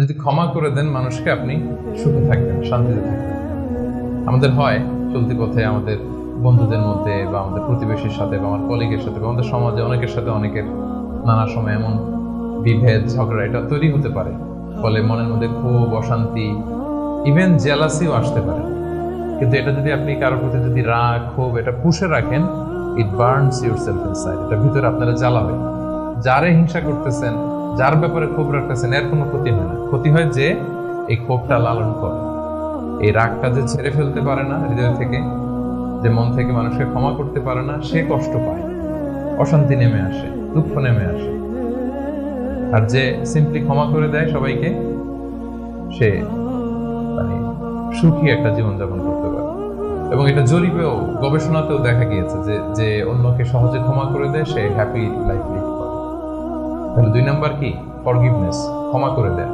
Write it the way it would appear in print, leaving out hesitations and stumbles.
যদি ক্ষমা করে দেন মানুষকে, আপনি সুখে থাকবেন, শান্তিতে থাকবেন। আমাদের হয় চলতি পথে আমাদের বন্ধুদের মধ্যে বা আমাদের প্রতিবেশীর সাথে বা আমার কলিগের সাথে বা আমাদের সমাজে অনেকের সাথে অনেকের নানা সময় এমন বিভেদ ঝগড়া এটা তৈরি হতে পারে, ফলে মনের মধ্যে ক্ষোভ, অশান্তি, ইভেন জেলাসিও আসতে পারে। কিন্তু এটা যদি আপনি কারোর প্রতি যদি রাগ, ক্ষোভ এটা পুষে রাখেন, ইট বার্নস ইউর সেলফ ইনসাইড, এটা ভিতরে আপনারা জ্বালাবে। যারে হিংসা করতেছেন, যার ব্যাপারে ক্ষোভ রাখতেছেন, এর কোনো ক্ষতি হয় না। ক্ষতি হয় যে এই ক্ষোভটা লালন করে, এই রাগটা যে ছেড়ে ফেলতে পারে না হৃদয় থেকে, যে মন থেকে মানুষকে ক্ষমা করতে পারে না, সে কষ্ট পায়, অশান্তি নেমে আসে, দুঃখ নেমে আসে। আর যে সিম্পলি ক্ষমা করে দেয় সবাইকে, সে মানে সুখী একটা জীবনযাপন করতে পারে। এবং এটা জরিপেও, গবেষণাতেও দেখা গিয়েছে যে যে অন্যকে সহজে ক্ষমা করে দেয় সে হ্যাপি লাইফ লিড করে। তাহলে 2 নাম্বার কি? ফরগিভনেস, ক্ষমা করে দেয়।